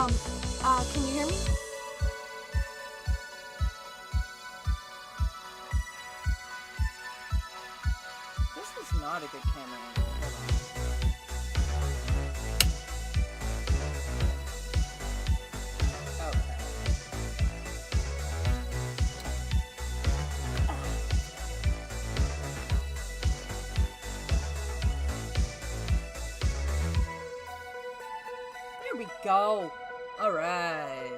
Can you hear me? This is not a good camera angle. Hold on. There we go. All right.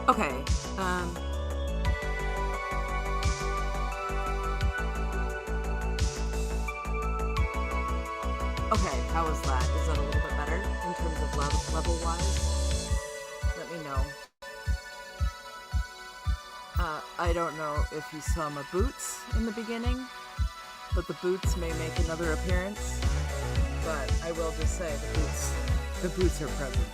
Okay, okay, how was that? Is that a little bit better in terms of level-wise? Let me know. I don't know if you saw my boots in the beginning, but the boots may make another appearance, but I will just say the boots are present.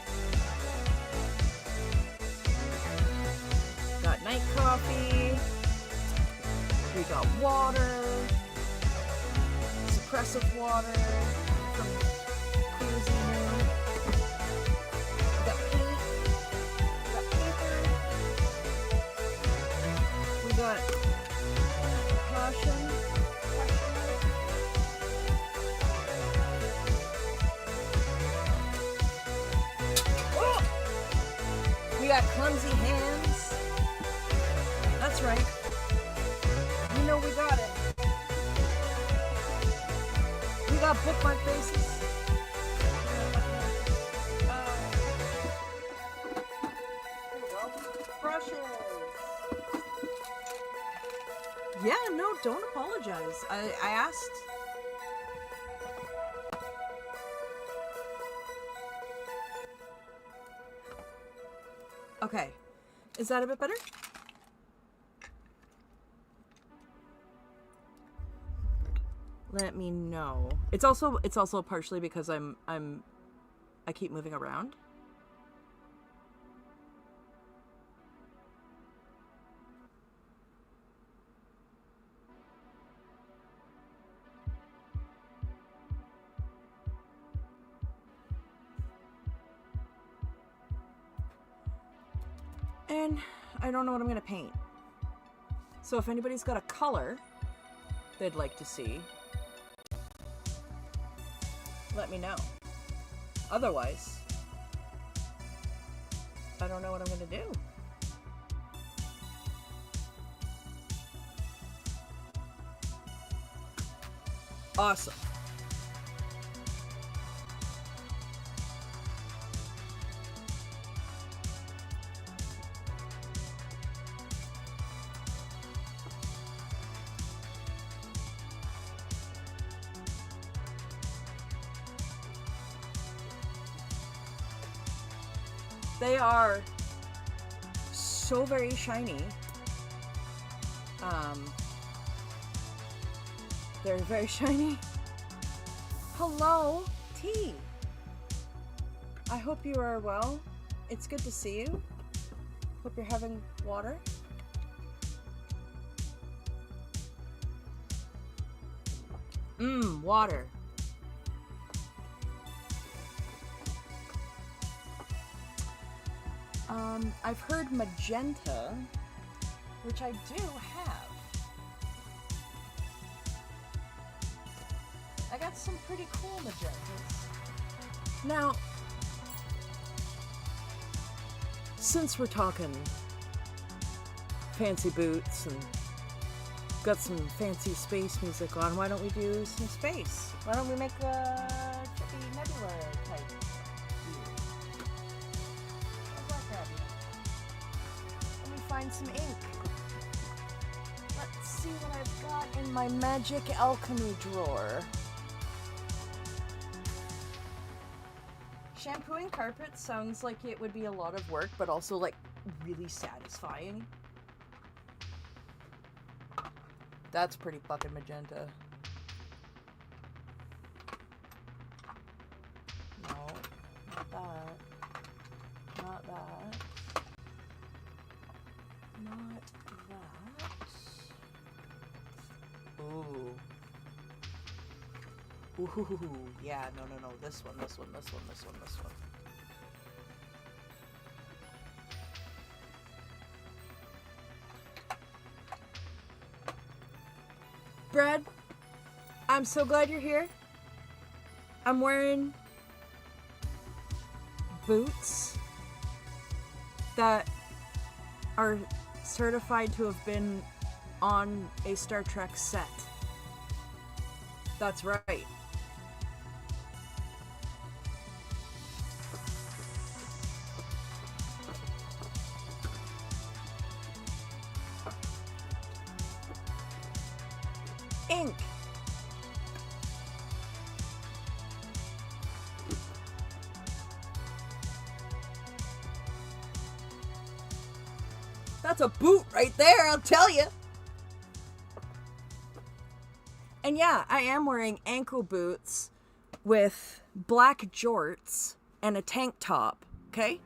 Got night coffee, we got water, suppressive water from Cuisine. We got paint, we got paper, we got passion. Oh! We got clumsy hands. That's right. You know we got it. We got bookmark faces. Here we go. Brushes. Yeah, no, don't apologize. I asked. Okay. Is that a bit better? Let me know. It's also partially because I keep moving around. And I don't know what I'm gonna paint. So if anybody's got a color they'd like to see, let me know. Otherwise, I don't know what I'm gonna do. Awesome. They are so very shiny. They're very shiny. Hello, T. I hope you are well. It's good to see you. Hope you're having water. Water. I've heard magenta, which I do have. I got some pretty cool magentas. Now, since we're talking fancy boots and got some fancy space music on, why don't we do some space? Why don't we make a trippy nebula type? Find some ink. Let's see what I've got in my magic alchemy drawer. shampooing carpets sounds like it would be a lot of work, but also like really satisfying. That's pretty fucking magenta. No, not that. Not that. Not that. Ooh. Ooh, yeah, no. This one. Brad, I'm so glad you're here. I'm wearing boots that are certified to have been on a Star Trek set. That's right. Ink. That's a boot right there, I'll tell you. And yeah, I am wearing ankle boots with black jorts and a tank top, okay?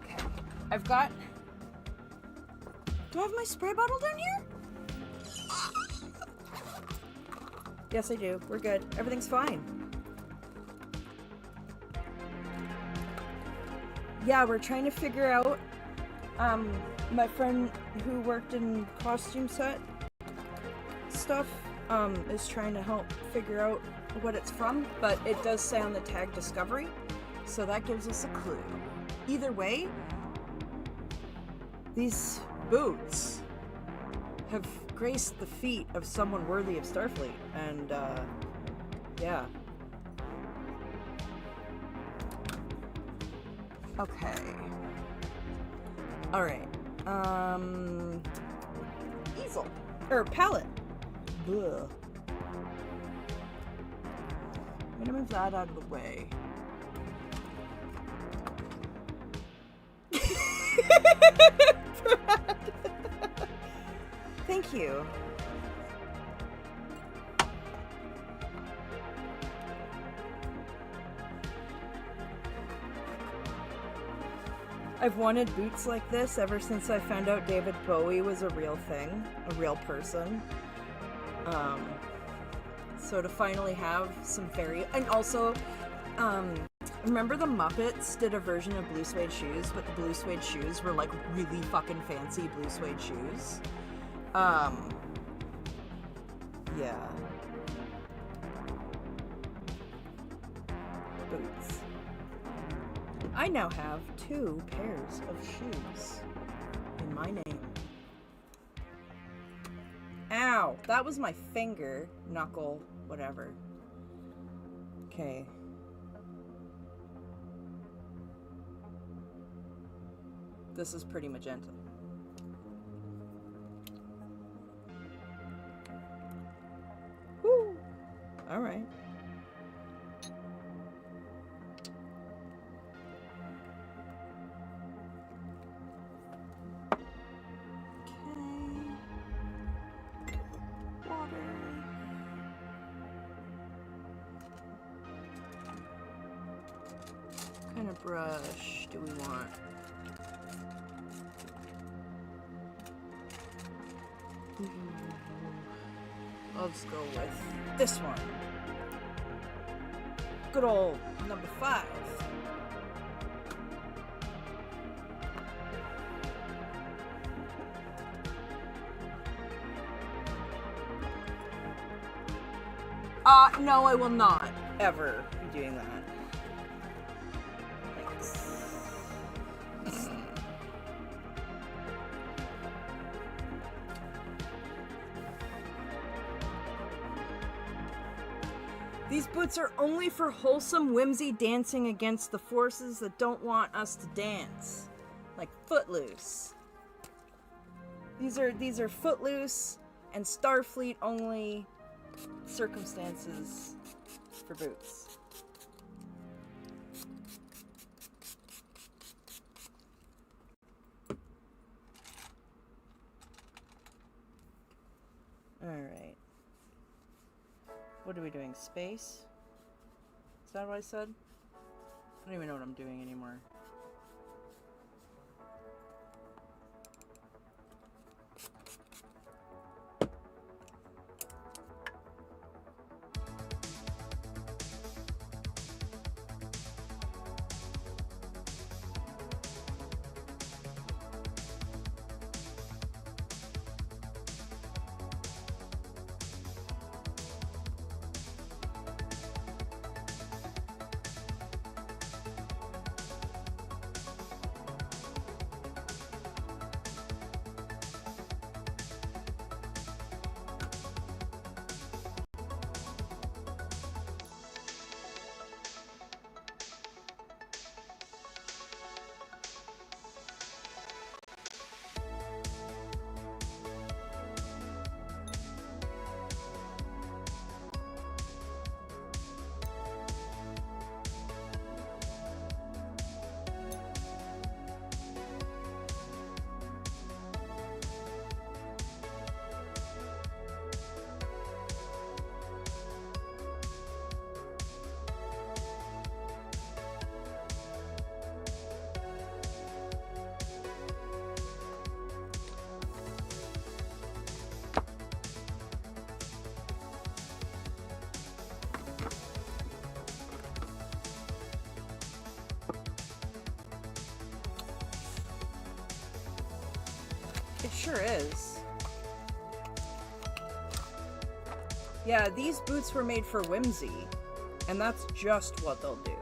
Okay, I've got... Do I have my spray bottle down here? Yes, I do. We're good. Everything's fine. Yeah, we're trying to figure out, my friend who worked in costume set stuff, is trying to help figure out what it's from, but it does say on the tag Discovery, so that gives us a clue. Either way, these boots have graced the feet of someone worthy of Starfleet, and, yeah. Okay. Alright. Easel. Or palette. Ugh. I'm gonna move that out of the way. Thank you. I've wanted boots like this ever since I found out David Bowie was a real thing, a real person. So to finally have some and also, remember the Muppets did a version of blue suede shoes, but the blue suede shoes were like really fucking fancy blue suede shoes. Yeah. Boots. I now have 2 pairs of shoes in my name. Ow! That was my finger, knuckle, whatever. Okay. This is pretty magenta. Woo! Alright. What kind of brush do we want? I'll just go with this one. Good old number 5. No, I will not ever be doing that. Thanks. These boots are only for wholesome whimsy dancing against the forces that don't want us to dance. Like Footloose. These are Footloose and Starfleet only circumstances for boots. Alright. What are we doing? Space? Is that what I said? I don't even know what I'm doing anymore. It sure is. Yeah, these boots were made for whimsy, and that's just what they'll do.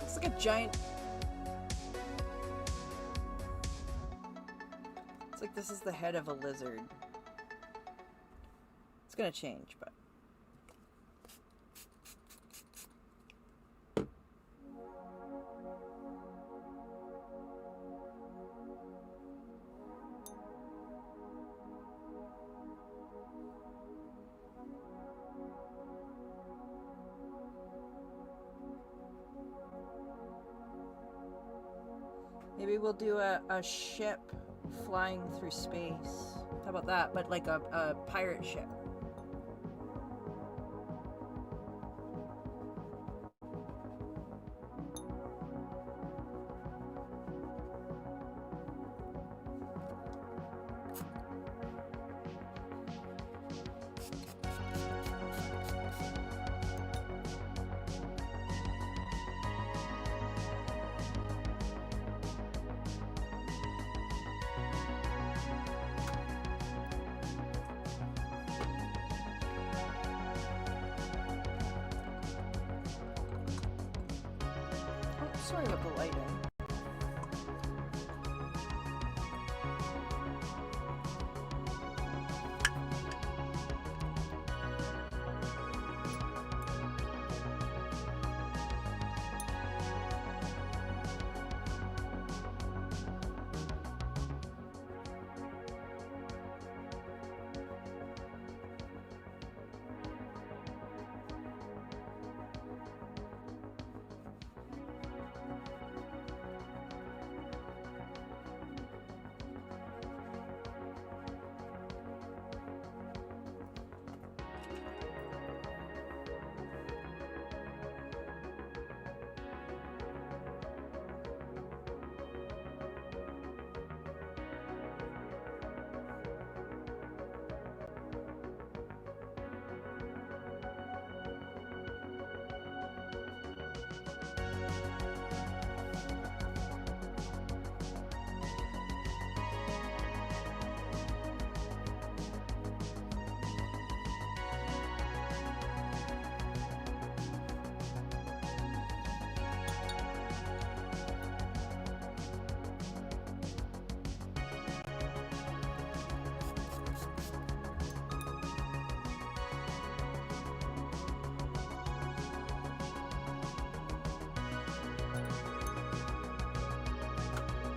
It's like a giant... It's like this is the head of a lizard. It's gonna change, but... Maybe we'll do a ship flying through space. How about that? But like a pirate ship. Sorry about the lighting.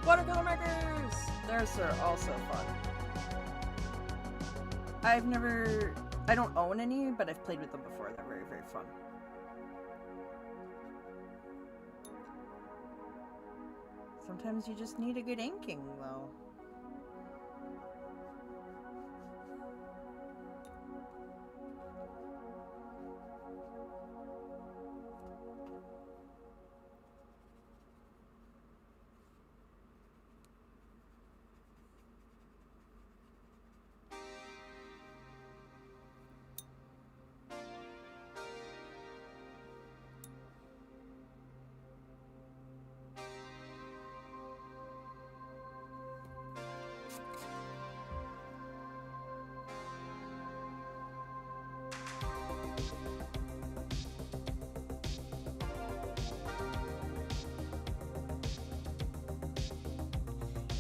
Watercolor markers! Those are also fun. I don't own any, but I've played with them before. They're very, very fun. Sometimes you just need a good inking, though.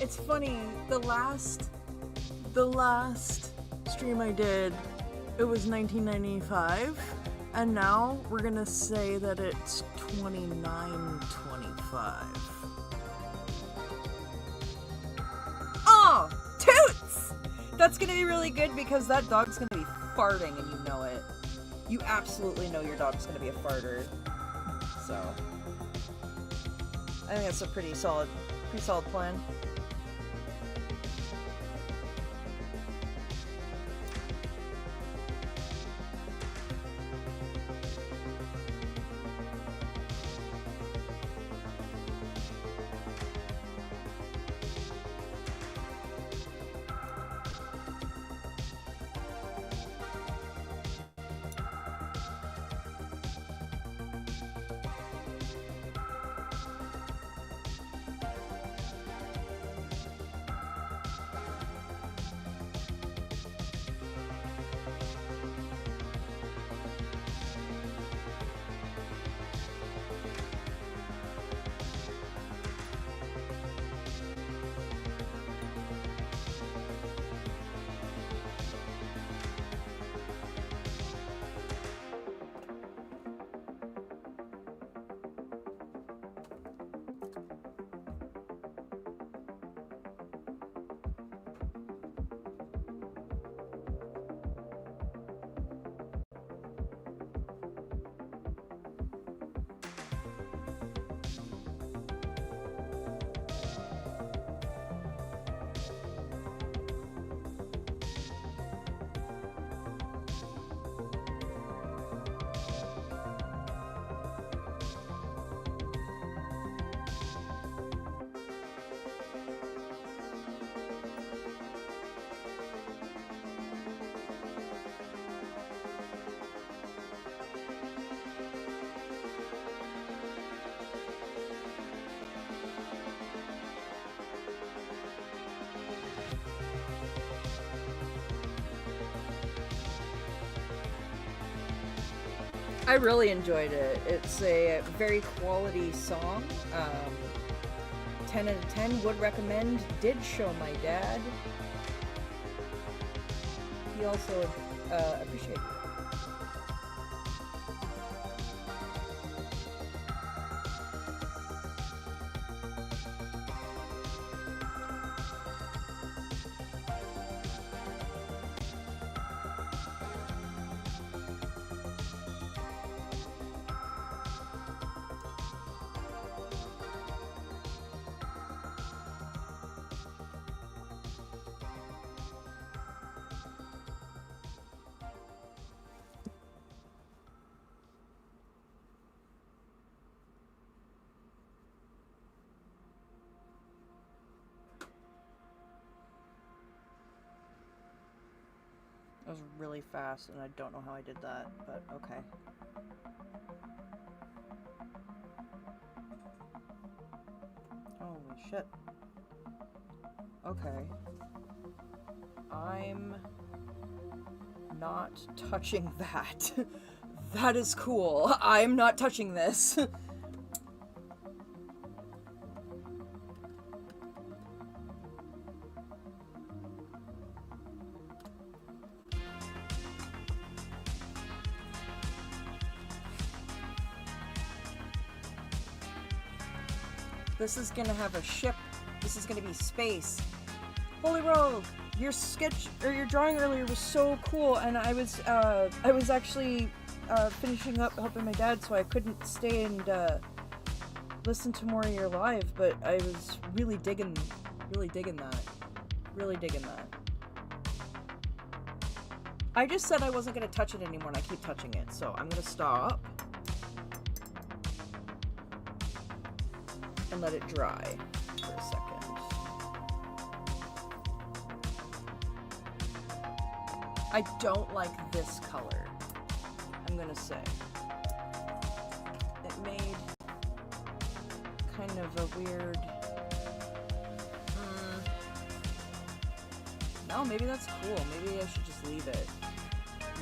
It's funny, the last stream I did, it was 1995, and now we're gonna say that it's 2925. Oh, toots! That's gonna be really good because that dog's gonna be farting and you know it. You absolutely know your dog's gonna be a farter. So, I think that's a pretty solid plan. I really enjoyed it. It's a very quality song. 10 out of 10 would recommend. Did show my dad. He also appreciated it. That was really fast, and I don't know how I did that, but okay. Holy shit. Okay. I'm not touching that. That is cool. I'm not touching this. This is gonna have a ship This is gonna be space. Holy Rogue, your sketch or your drawing earlier was so cool, and I was actually finishing up helping my dad, so I couldn't stay and listen to more of your live, but I was really digging that. Really digging that. I just said I wasn't gonna touch it anymore, and I keep touching it, so I'm gonna stop and let it dry for a second. I don't like this color, I'm gonna say. It made kind of a weird... No, maybe that's cool. Maybe I should just leave it.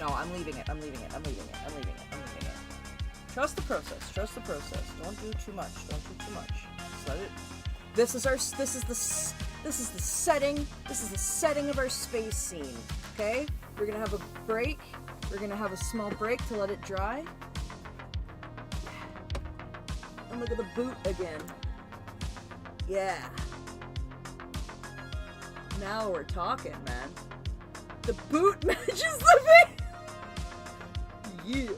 No, I'm leaving it. I'm leaving it. I'm leaving it. I'm leaving it. I'm leaving it. Trust the process. Trust the process. Don't do too much. Don't do too much. Just let it... This is the setting. This is the setting of our space scene. Okay? We're gonna have a break. We're gonna have a small break to let it dry. And look at the boot again. Yeah. Now we're talking, man. The boot matches the face. Yeah.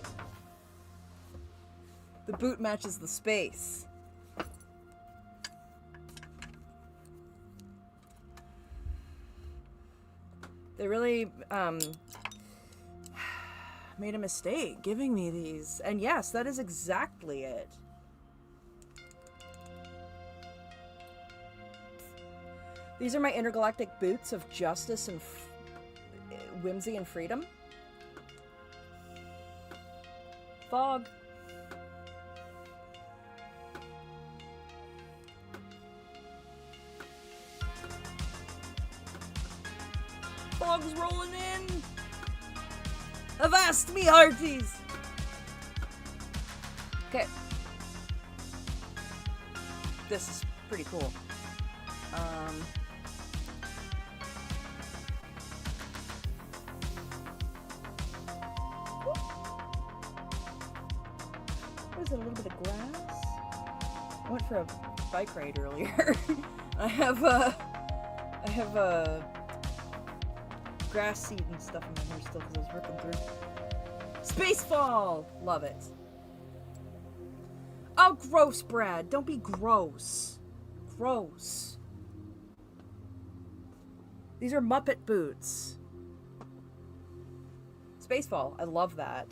The boot matches the space. They really made a mistake giving me these. And yes, that is exactly it. These are my intergalactic boots of justice and whimsy and freedom. Fog. Fog's rolling in. Avast me, hearties. Okay. This is pretty cool. What is it, a little bit of grass? I went for a bike ride earlier. I have a grass seed and stuff in my hair still because I was ripping through. Spacefall! Love it. Oh, gross, Brad. Don't be gross. Gross. These are Muppet boots. Spacefall. I love that.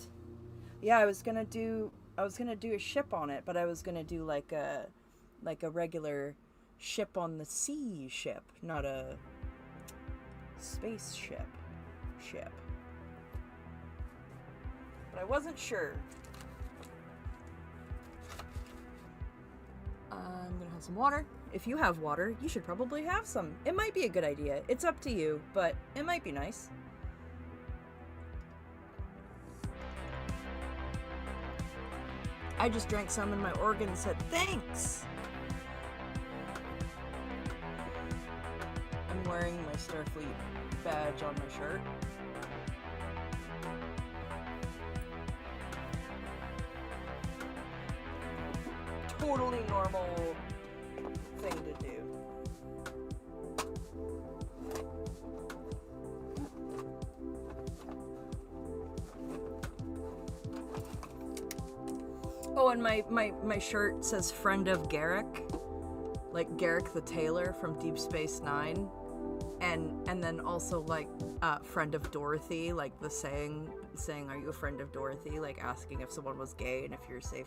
Yeah, I was gonna do a ship on it, but I was gonna do like a regular ship on the sea ship, not a spaceship ship. But I wasn't sure. I'm gonna have some water. If you have water, you should probably have some. It might be a good idea. It's up to you, but it might be nice. I just drank some and my organ said thanks. I'm wearing my Starfleet badge on my shirt. Totally normal thing to do. Oh, and my shirt says friend of Garrick, like Garrick the Tailor from Deep Space Nine, and then also like friend of Dorothy, like the saying are you a friend of Dorothy, like asking if someone was gay and if you're a safe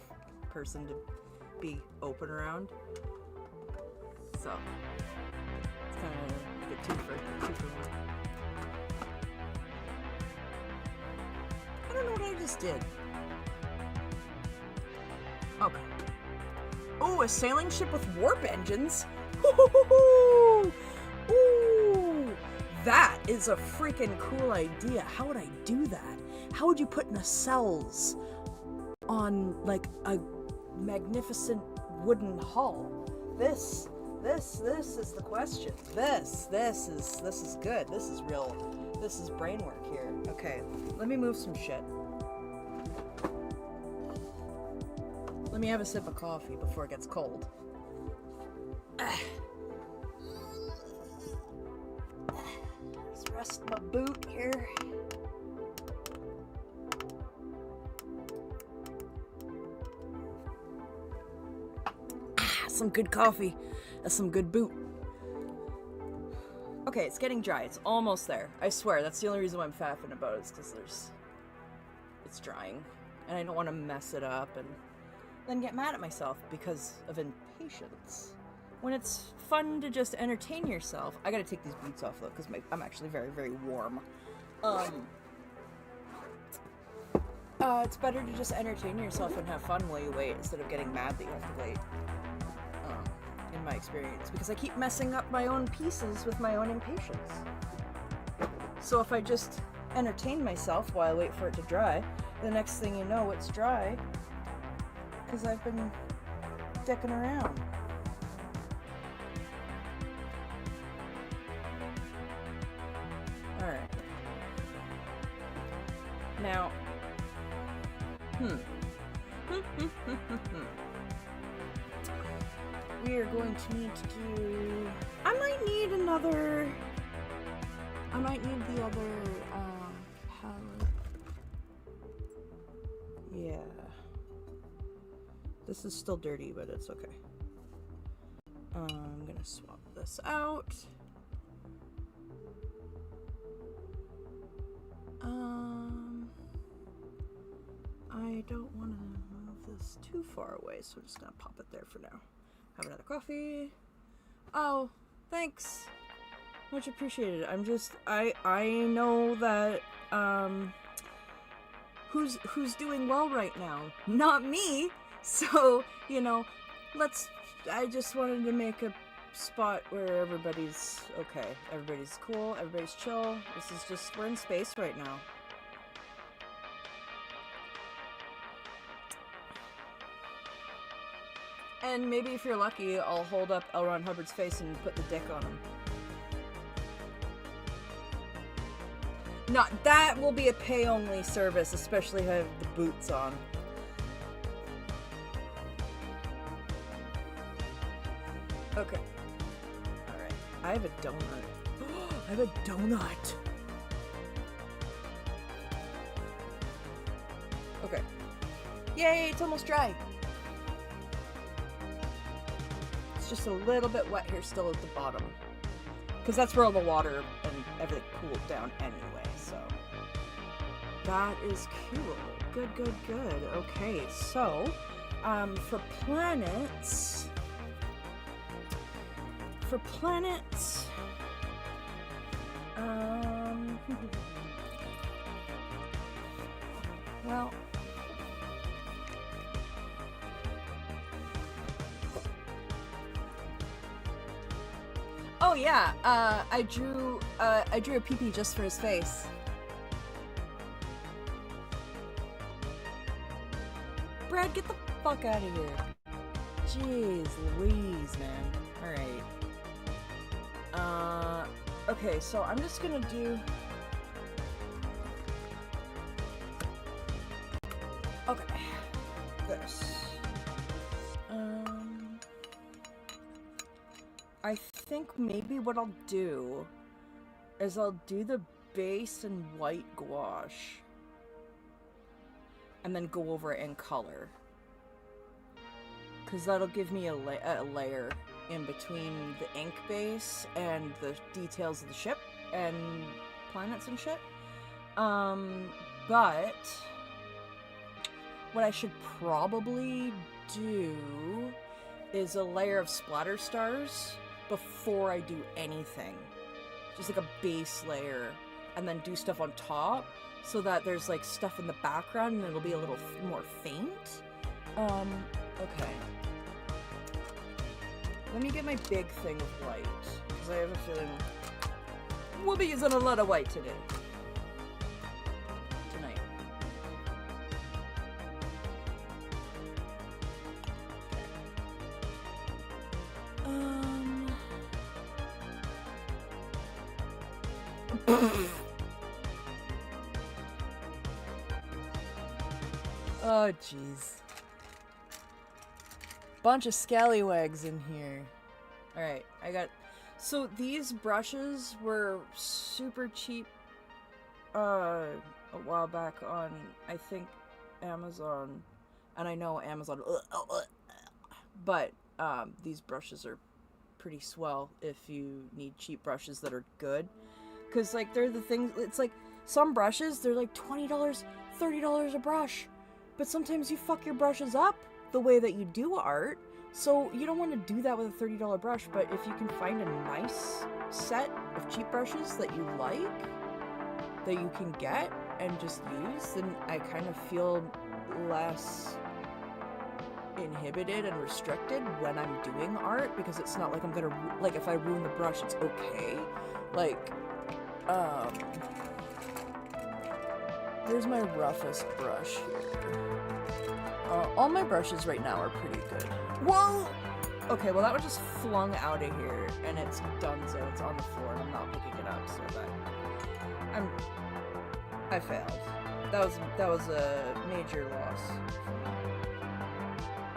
person to be open around. So it's kind of a bit two for one. I don't know what I just did. Okay. Oh, a sailing ship with warp engines. Ooh, that is a freaking cool idea. How would I do that? How would you put nacelles on like a magnificent wooden hull? This is the question. This is good. This is real. This is brain work here. Okay, let me move some shit. Let me have a sip of coffee before it gets cold. some good coffee. That's some good boot. Okay, it's getting dry. It's almost there. I swear, that's the only reason why I'm faffing about it, is because it's drying. And I don't want to mess it up and then get mad at myself because of impatience. When it's fun to just entertain yourself. I gotta take these boots off though, because I'm actually very, very warm. It's better to just entertain yourself and have fun while you wait instead of getting mad that you have to wait. In my experience, because I keep messing up my own pieces with my own impatience. So if I just entertain myself while I wait for it to dry, the next thing you know, it's dry because I've been dicking around. Alright. Now, we are going to need to do... I might need the other palette. Yeah. This is still dirty, but it's okay. I'm gonna swap this out. I don't want to move this too far away, so I'm just gonna pop it there for now. Have another coffee. Oh, thanks. Much appreciated. I know that, who's doing well right now? Not me! So, you know, I just wanted to make a spot where everybody's okay. Everybody's cool, everybody's chill. This is just, we're in space right now. And maybe if you're lucky, I'll hold up L. Ron Hubbard's face and put the dick on him. Not that will be a pay-only service, especially if I have the boots on. Okay. Alright. I have a donut. I have a donut! Okay. Yay, it's almost dry! It's just a little bit wet here still at the bottom. Because that's where all the water and everything cooled down anyway, so. That is cool. Good, good, good. Okay, so, for planets... well... Oh yeah, I drew a pee-pee just for his face. Brad, get the fuck out of here. Jeez Louise, man. Alright. Okay, so I'm just gonna do... Okay. This. I think maybe what I'll do is I'll do the base in white gouache and then go over it in color, because that'll give me a layer in between the ink base and the details of the ship and planets and shit. But what I should probably do is a layer of splatter stars before I do anything. Just like a base layer, and then do stuff on top so that there's like stuff in the background and it'll be a little more faint. Okay. Let me get my big thing of white, because I have a feeling we'll be using a lot of white today. Tonight. Oh, jeez. Bunch of scallywags in here. Alright, I got... So these brushes were super cheap a while back on, I think, Amazon. And I know Amazon... But these brushes are pretty swell if you need cheap brushes that are good. Because, like, they're the things, it's like, some brushes, they're like $20, $30 a brush. But sometimes you fuck your brushes up the way that you do art. So you don't want to do that with a $30 brush, but if you can find a nice set of cheap brushes that you like, that you can get and just use, then I kind of feel less inhibited and restricted when I'm doing art, because it's not like I'm gonna, like, if I ruin the brush, it's okay. Like, there's my roughest brush here. All my brushes right now are pretty good. Whoa! Okay, well that was just flung out of here, and it's donezo. It's on the floor, and I'm not picking it up, so that I failed. That was a major loss.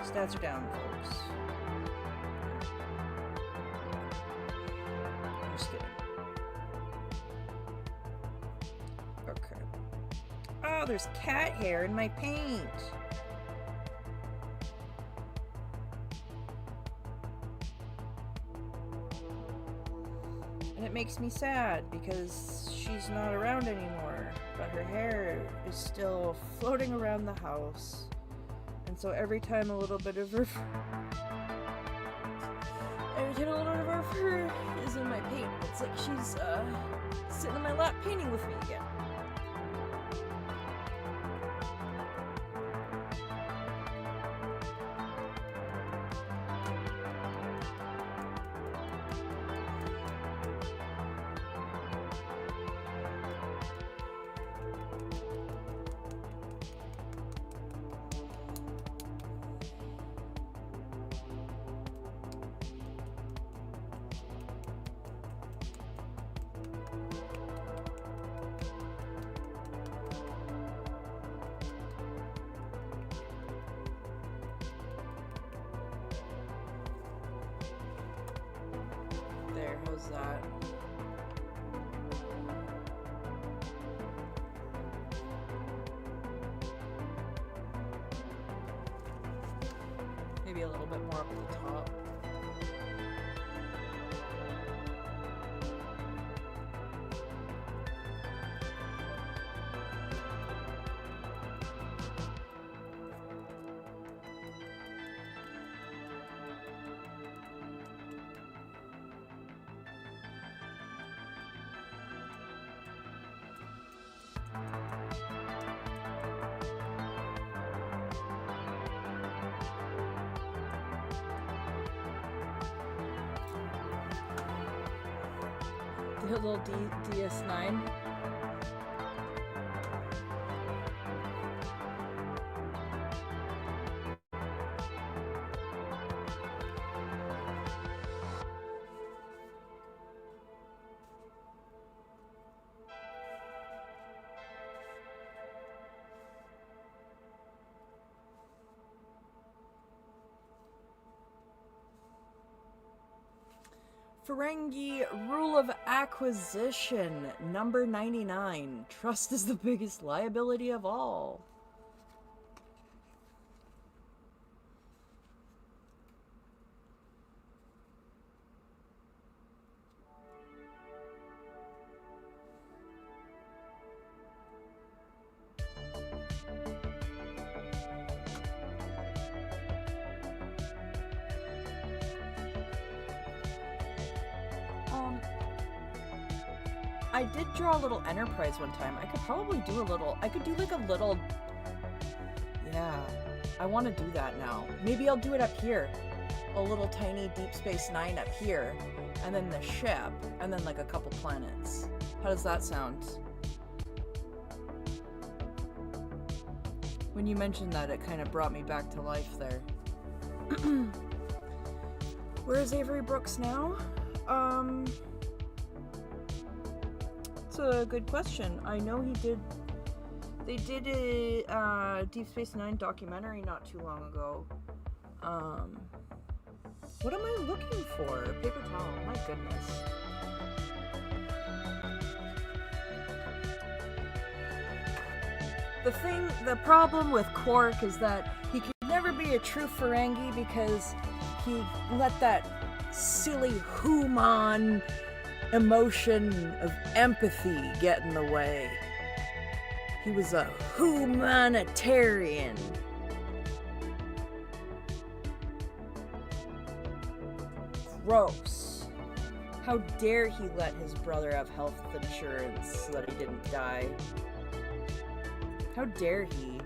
Stats are down, folks. I'm just kidding. Okay. Oh, there's cat hair in my paint. And it makes me sad because she's not around anymore, but her hair is still floating around the house. And so every time a little bit of her fur is in my paint, it's like she's sitting in my lap painting with me again. There, how's that? Maybe a little bit more up at the top. The little DS9. Ferengi Rule of Acquisition, number 99. Trust is the biggest liability of all. I did draw a little Enterprise one time. I could probably do a little, yeah, I want to do that now. Maybe I'll do it up here. A little tiny Deep Space Nine up here, and then the ship, and then like a couple planets. How does that sound? When you mentioned that, it kind of brought me back to life there. Where is Avery Brooks now? It's a good question. I know they did a Deep Space Nine documentary not too long ago. What am I looking for? Paper towel, my goodness. The problem with Quark is that he could never be a true Ferengi because he let that silly human emotion of empathy get in the way. He was a humanitarian. Gross. How dare he let his brother have health insurance so that he didn't die? How dare he?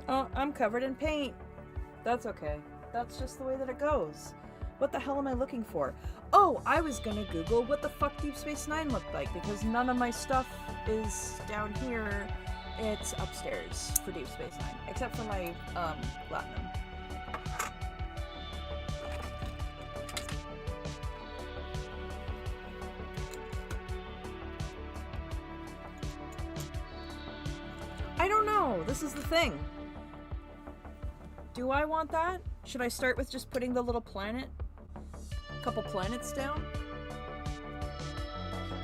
Oh, I'm covered in paint. That's okay. That's just the way that it goes. What the hell am I looking for? Oh, I was gonna Google what the fuck Deep Space Nine looked like, because none of my stuff is down here. It's upstairs for Deep Space Nine, except for my platinum. I don't know. This is the thing. Do I want that? Should I start with just putting the little planet? Couple planets down?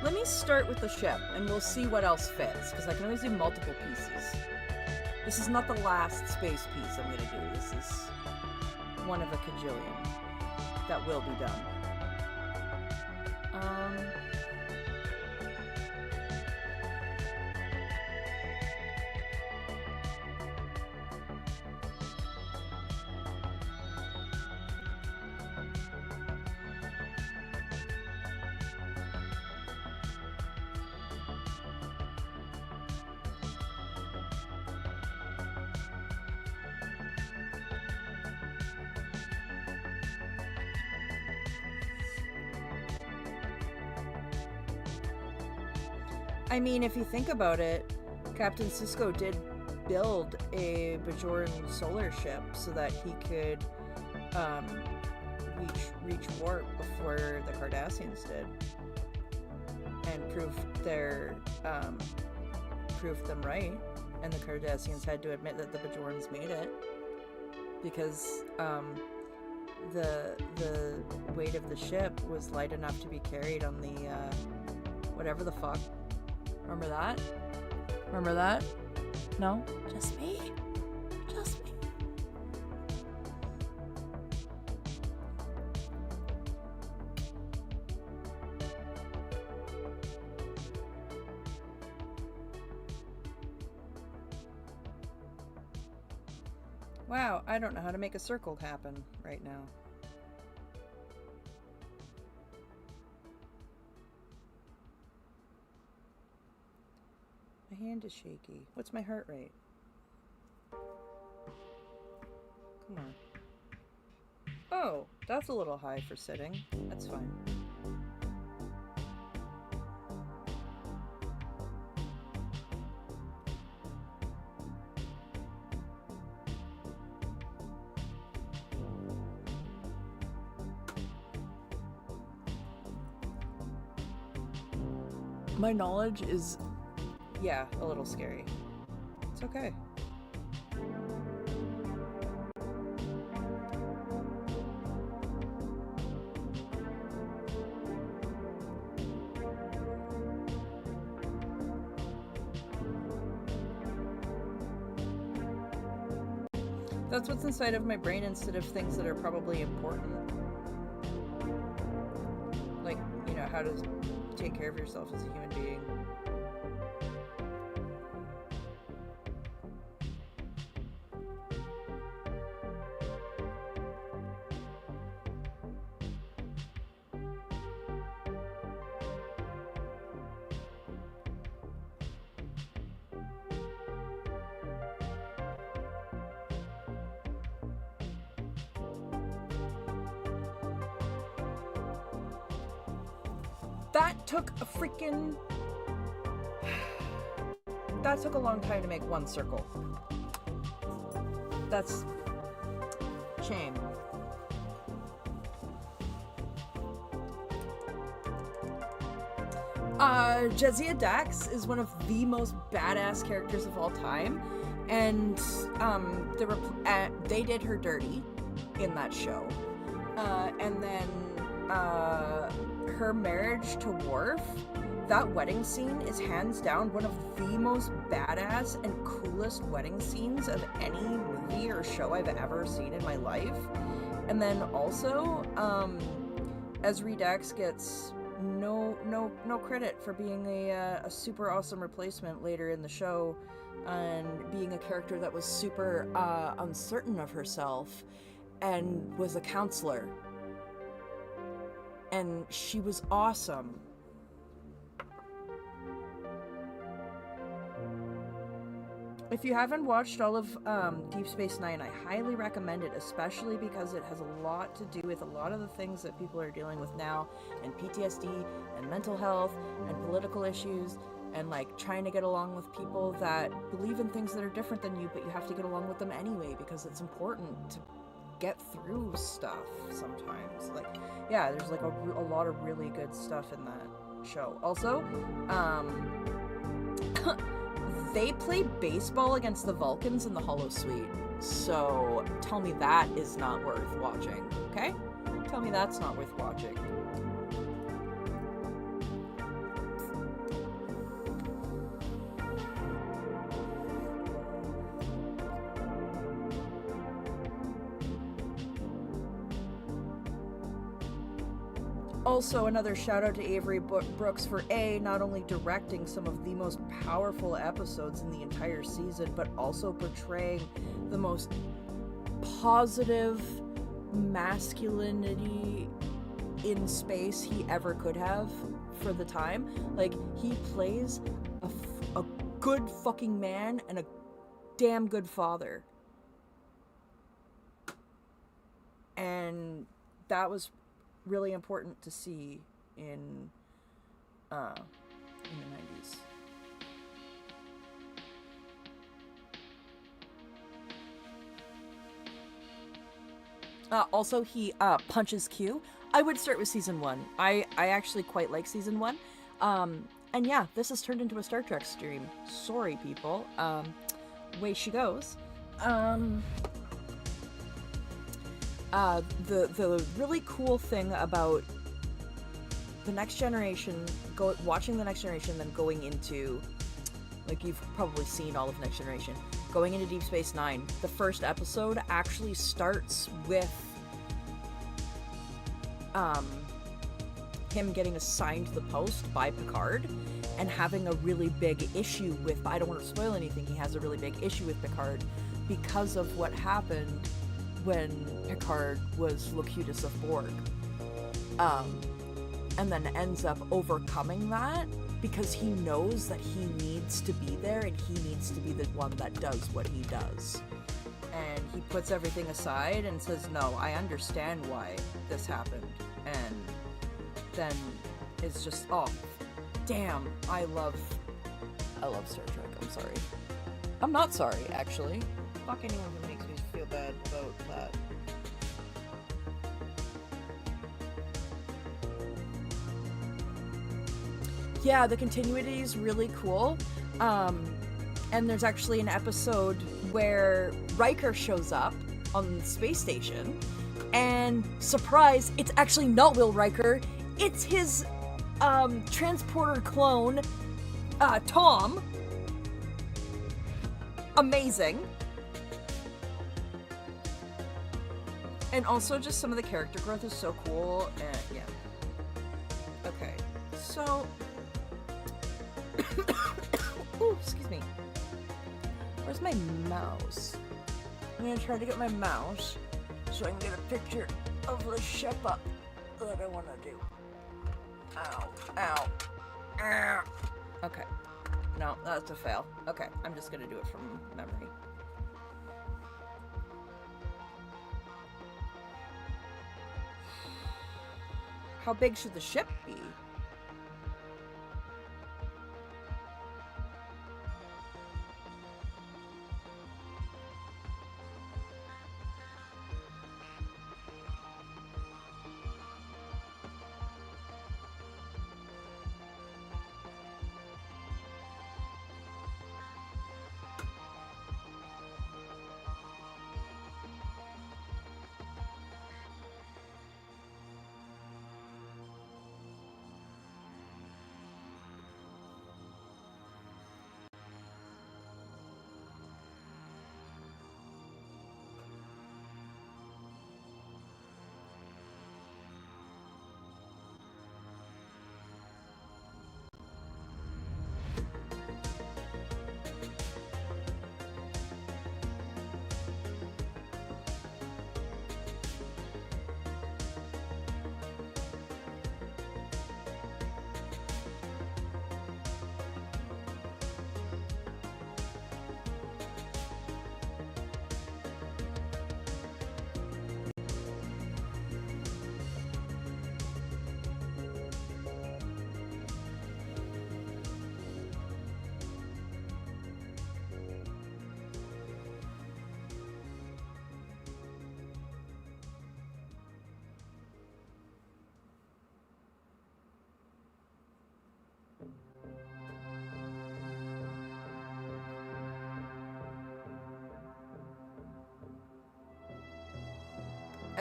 Let me start with the ship and we'll see what else fits, because I can always do multiple pieces. This is not the last space piece I'm gonna do. This is one of a cajillion that will be done. I mean, if you think about it, Captain Sisko did build a Bajoran solar ship so that he could reach warp before the Cardassians did, and prove them right. And the Cardassians had to admit that the Bajorans made it, because the weight of the ship was light enough to be carried on the whatever the fuck. Remember that? Remember that? No? Just me? Just me. Wow, I don't know how to make a circle happen right now. My hand is shaky. What's my heart rate? Come on. Oh, that's a little high for sitting. That's fine. My knowledge is, yeah, a little scary. It's okay. That's what's inside of my brain instead of things that are probably important. Like, you know, how to take care of yourself as a human being. That took a freaking... That took a long time to make one circle. That's... shame. Jadzia Dax is one of the most badass characters of all time, and they did her dirty in that show. And then her marriage to Worf, that wedding scene is hands down one of the most badass and coolest wedding scenes of any movie or show I've ever seen in my life. And then also, Esri Dax gets no credit for being a super awesome replacement later in the show, and being a character that was super uncertain of herself and was a counselor. And she was awesome. If you haven't watched all of Deep Space Nine, I highly recommend it, especially because it has a lot to do with a lot of the things that people are dealing with now, and PTSD, and mental health, and political issues, and like trying to get along with people that believe in things that are different than you, but you have to get along with them anyway, because it's important to get through stuff sometimes. Like, yeah, there's like a lot of really good stuff in that show. Also, they play baseball against the Vulcans in the Holosuite, so tell me that is not worth watching, okay? Tell me that's not worth watching. Also, another shout out to Avery Brooks for not only directing some of the most powerful episodes in the entire season, but also portraying the most positive masculinity in space he ever could have for the time. Like, he plays a good fucking man and a damn good father. And that was really important to see in the 90s. Also, he punches Q. I would start with season 1. I actually quite like season 1. And yeah, this has turned into a Star Trek stream. Sorry, people. Way she goes. The really cool thing about the Next Generation, watching the Next Generation, then going into, like, you've probably seen all of Next Generation, going into Deep Space Nine, the first episode actually starts with him getting assigned the post by Picard and having a really big issue with, I don't want to spoil anything, he has a really big issue with Picard because of what happened when Picard was Locutus of Borg. And then ends up overcoming that because he knows that he needs to be there and he needs to be the one that does what he does. And he puts everything aside and says, no, I understand why this happened. And then it's just, oh, damn, I love Star Trek. I'm sorry. I'm not sorry, actually. Fuck anyone who makes me feel bad about that. Yeah, the continuity is really cool. And there's actually an episode where Riker shows up on the space station, and surprise, it's actually not Will Riker. It's his transporter clone, Tom. Amazing. And also just some of the character growth is so cool, and yeah. Okay, so... Ooh, excuse me. Where's my mouse? I'm gonna try to get my mouse so I can get a picture of the ship up that I want to do. Ow, ow, ow. Okay. No, that's a fail. Okay, I'm just gonna do it from memory. How big should the ship be?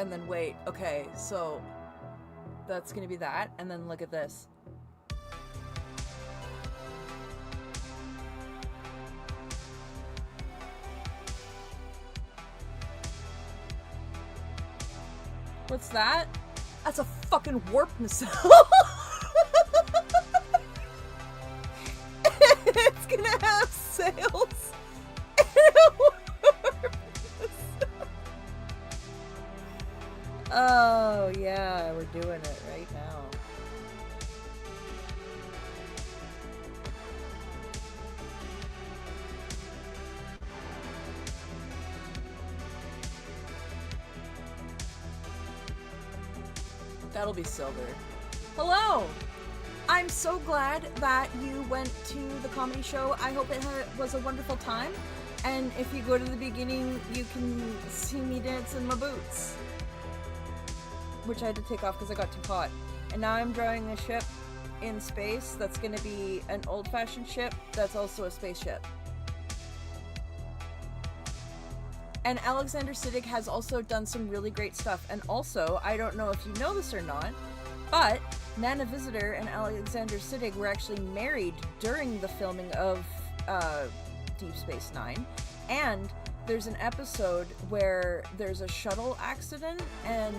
And then wait, okay, so that's gonna be that, and then look at this. What's that? That's a fucking warp missile. It's gonna have sails. Oh yeah, we're doing it right now. That'll be silver. Hello! I'm so glad that you went to the comedy show. I hope it was a wonderful time. And if you go to the beginning, you can see me dance in my boots. Which I had to take off because I got too hot. And now I'm drawing a ship in space that's going to be an old-fashioned ship that's also a spaceship. And Alexander Siddig has also done some really great stuff. And also, I don't know if you know this or not, but Nana Visitor and Alexander Siddig were actually married during the filming of Deep Space Nine. And there's an episode where there's a shuttle accident and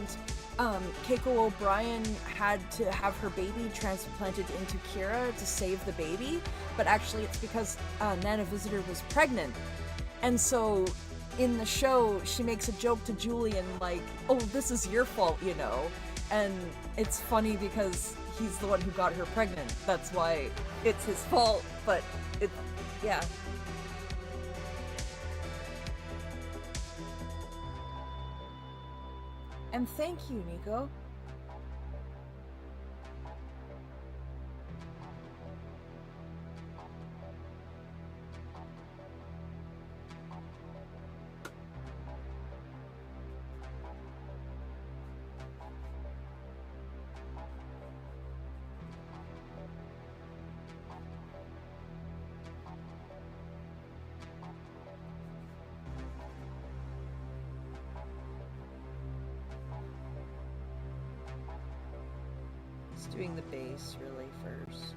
Keiko O'Brien had to have her baby transplanted into Kira to save the baby. But actually it's because Nana Visitor was pregnant. And so in the show, she makes a joke to Julian like, oh, this is your fault, you know? And it's funny because he's the one who got her pregnant. That's why it's his fault, but yeah. And thank you, Nico. Doing the base really first.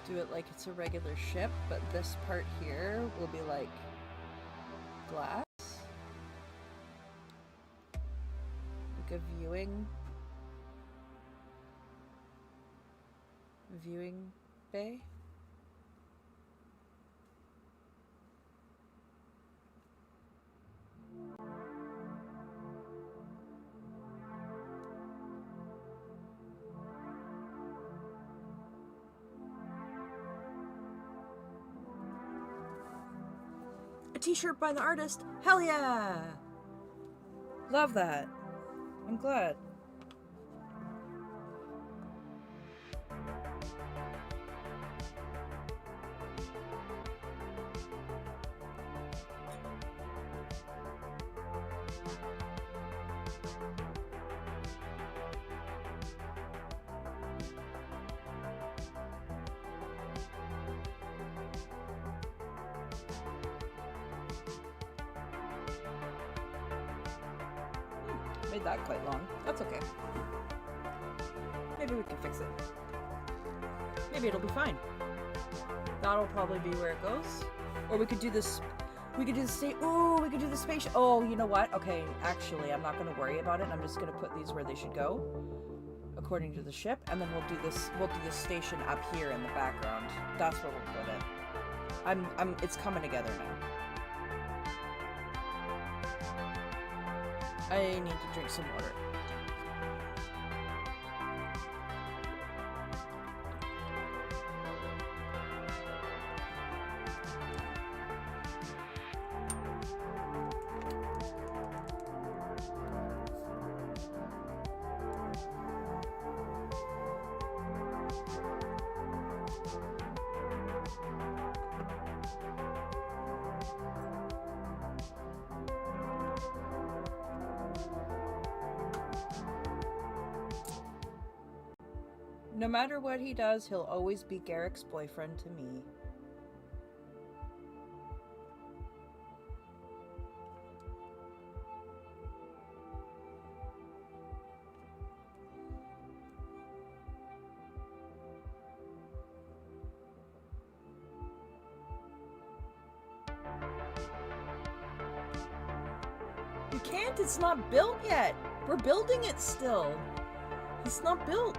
Do it like it's a regular ship, but this part here will be like glass. Like a viewing bay. T-shirt by the artist. Hell yeah! Love that. I'm glad. Made that quite long. That's okay. Maybe we can fix it. Maybe it'll be fine. That'll probably be where it goes. Or we could do this. We could do the we could do the space. Oh, you know what? Okay, actually, I'm not going to worry about it. I'm just going to put these where they should go, according to the ship, and then we'll do this. We'll do this station up here in the background. That's where we'll put it. It's coming together now. I need to drink some water. No matter what he does, he'll always be Garrick's boyfriend to me. You can't, it's not built yet. We're building it still. It's not built.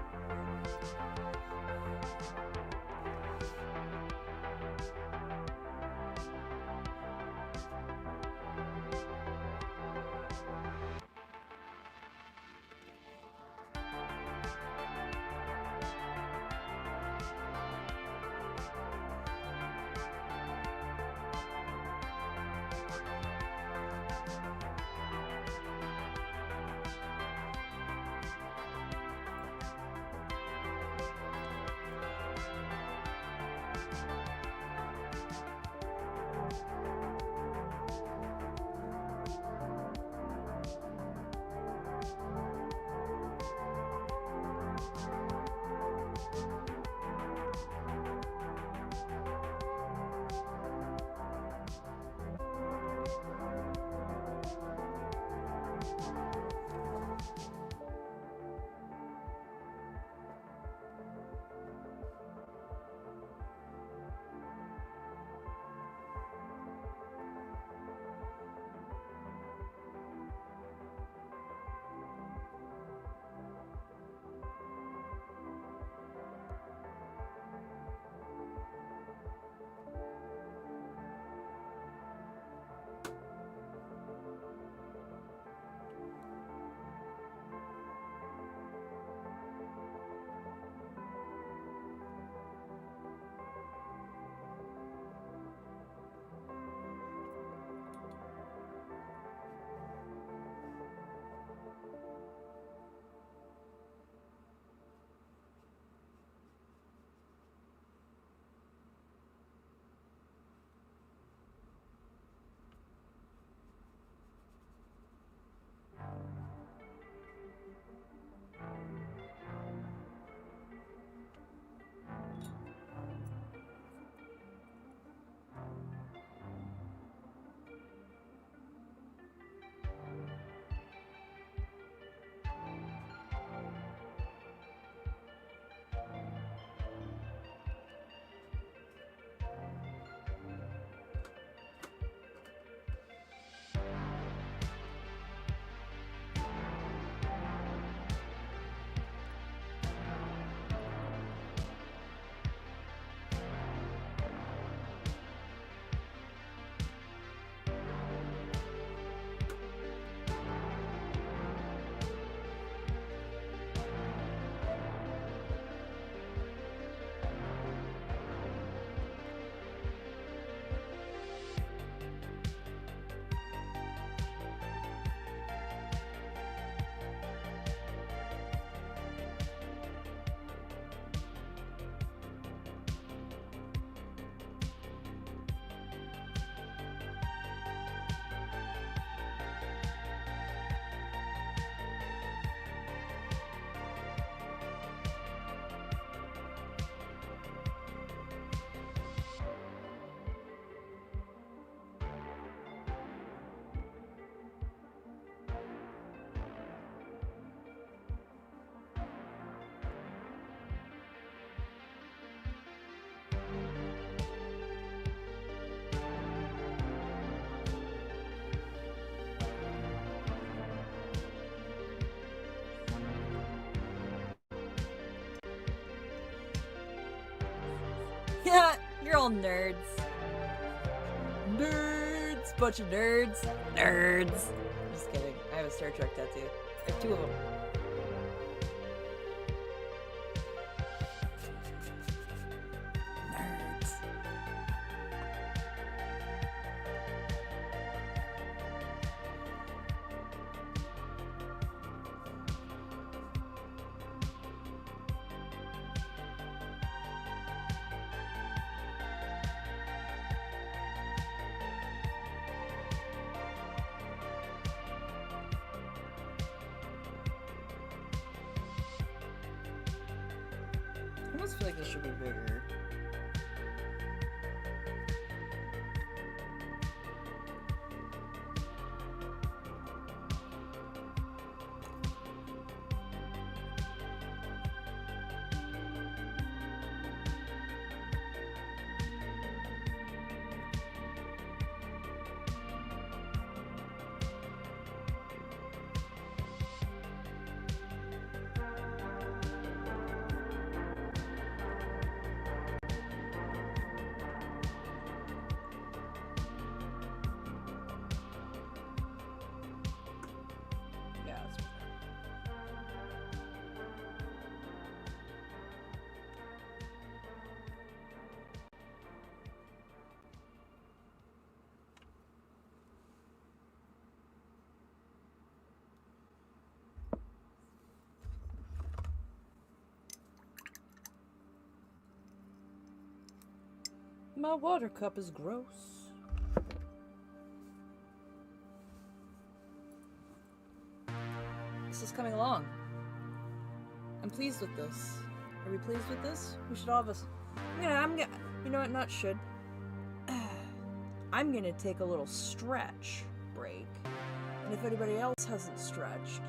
Yeah, you're all nerds. Nerds! Bunch of nerds. Nerds! Just kidding. I have a Star Trek tattoo. I have 2 of them. Nerds. I almost feel like this should be bigger. Yeah, that's my water cup is gross. This is coming along. I'm pleased with this. Are we pleased with this? We should all of us. You know what? Not should. I'm gonna take a little stretch break. And if anybody else hasn't stretched,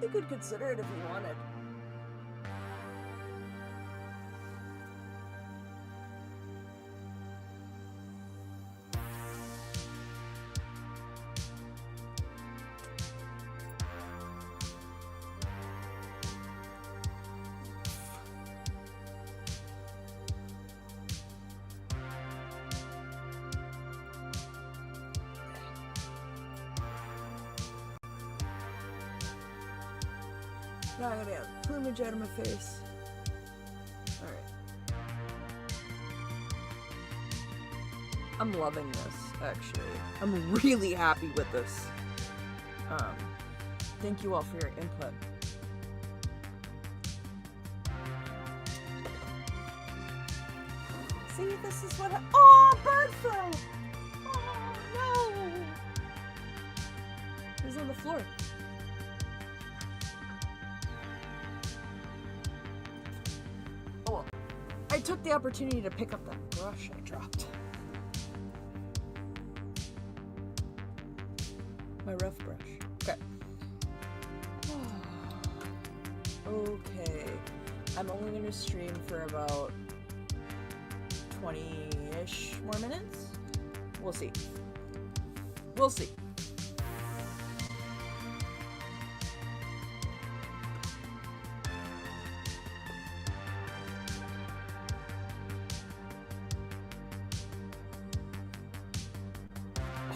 you could consider it if you wanted. Now I'm gonna get plumage out of my face. Alright. I'm loving this, actually. I'm really happy with this. Thank you all for your input. See, this is what oh, bird fell! Oh, no! It was on the floor. I took the opportunity to pick up that brush I dropped. My rough brush. Okay. Okay. I'm only going to stream for about 20-ish more minutes. We'll see. We'll see.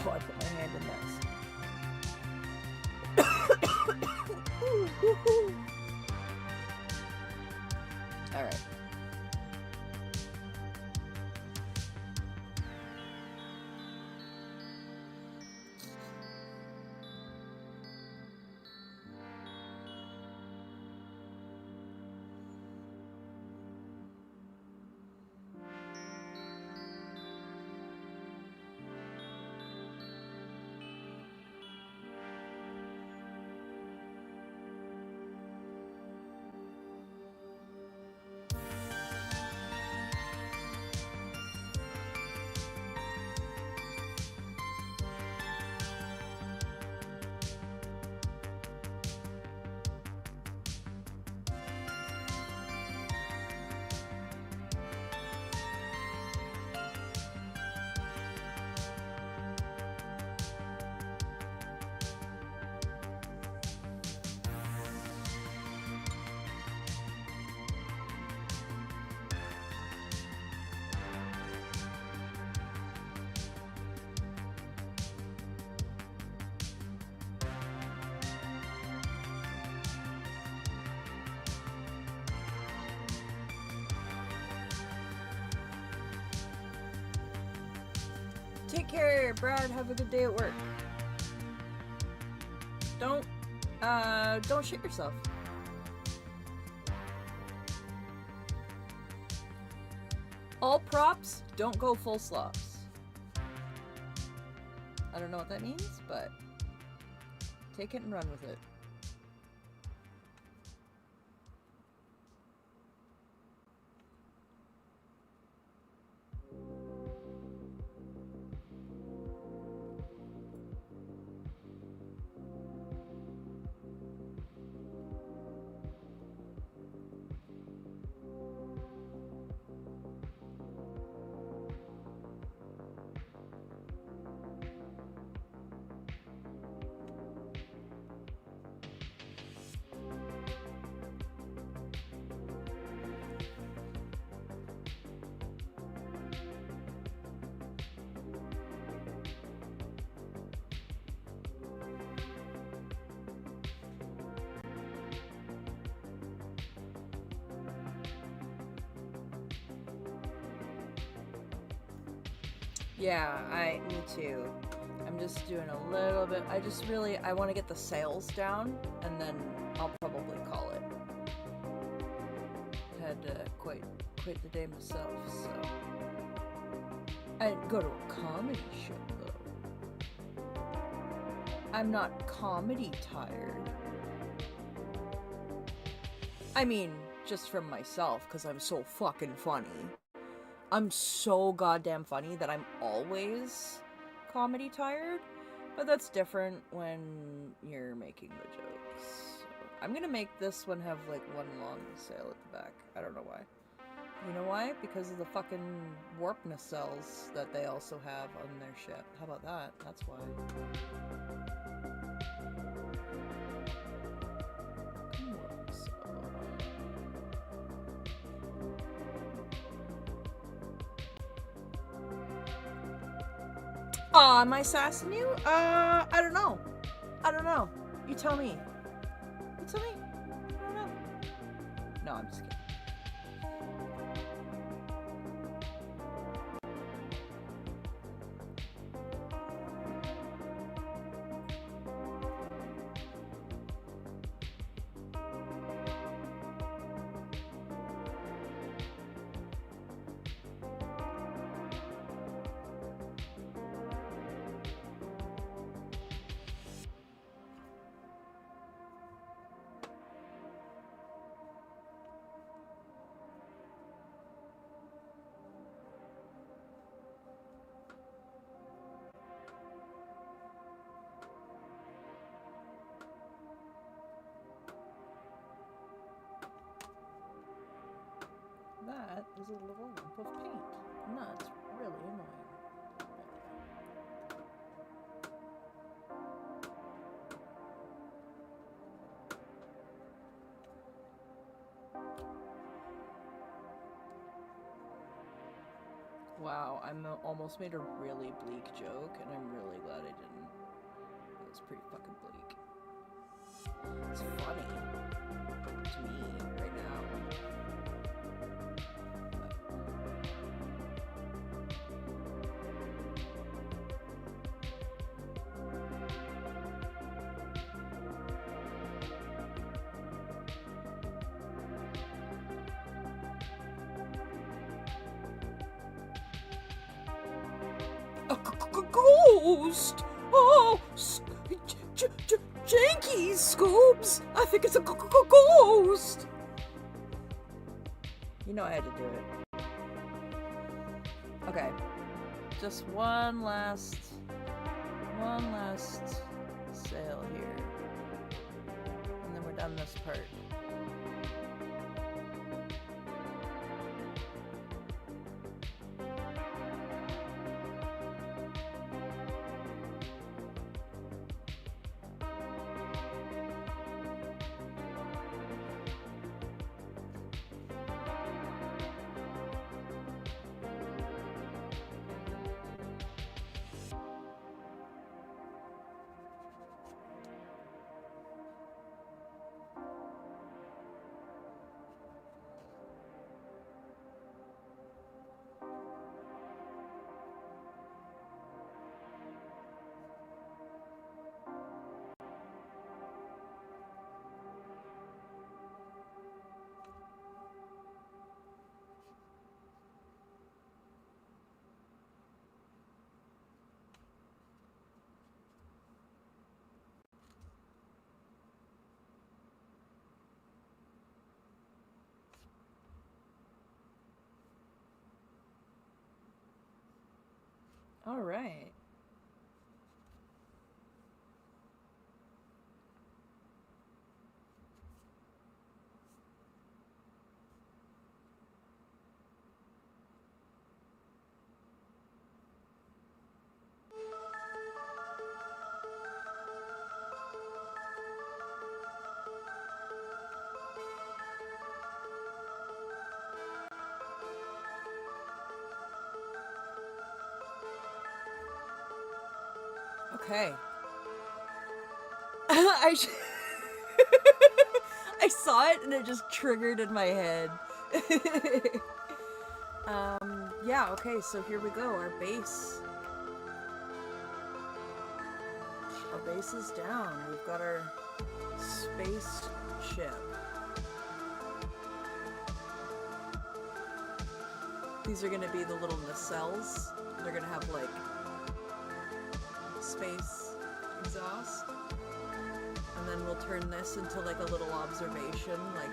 Oh, I put my hand in this. All right. Take care, Brad. Have a good day at work. Don't shit yourself. All props, don't go full slops. I don't know what that means, but take it and run with it. Yeah, me too. I'm just doing a little bit. I want to get the sails down, and then I'll probably call it. Had to quit the day myself, so. I didn't go to a comedy show, though. I'm not comedy tired. I mean, just from myself, because I'm so fucking funny. I'm so goddamn funny that I'm always comedy tired, but that's different when you're making the jokes. So I'm gonna make this one have like one long sail at the back. I don't know why. You know why? Because of the fucking warp nacelles that they also have on their ship. How about that? That's why. Aw, am I sassing you? I don't know. You tell me. I don't know. No, I'm just kidding. That is a little lump of paint, and that's really annoying. Wow, I almost made a really bleak joke, and I'm really glad I didn't. It was pretty fucking bleak. It's funny to me right now. Ghost! Oh, janky, Scoobs! I think it's a ghost! You know I had to do it. Okay. Just one last sail here. And then we're done this part. All right. Okay. I saw it and it just triggered in my head. Yeah, okay, so here we go. Our base. Our base is down. We've got our space ship. These are going to be the little nacelles. They're going to have like space exhaust. And then we'll turn this into like a little observation. Like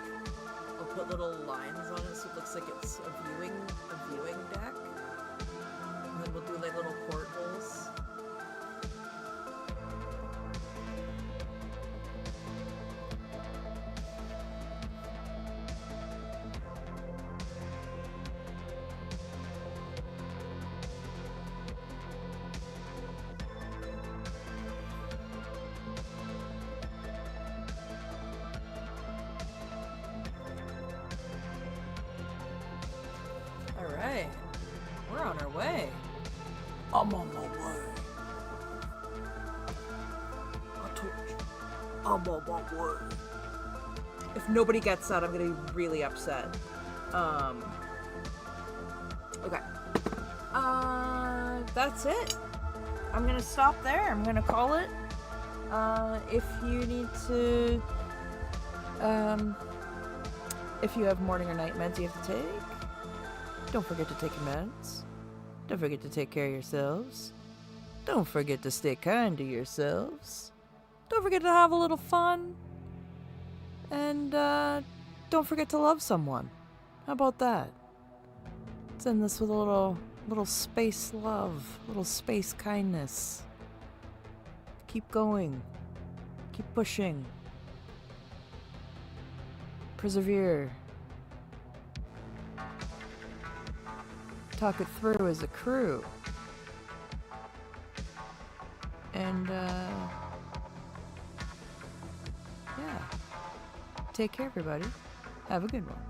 I'll put little lines on it so it looks like it's a viewing deck. And then we'll do like little portholes. Alright, we're on our way. I'm on my way. I told you, I'm on my way. If nobody gets that, I'm gonna be really upset. Okay. That's it. I'm gonna stop there. I'm gonna call it. If you need to, if you have morning or night meds you have to take, don't forget to take your meds. Don't forget to take care of yourselves. Don't forget to stay kind to yourselves. Don't forget to have a little fun. And don't forget to love someone. How about that? Let's end this with a little space love, little space kindness. Keep going. Keep pushing. Persevere. Talk it through as a crew. And, yeah. Take care, everybody. Have a good one.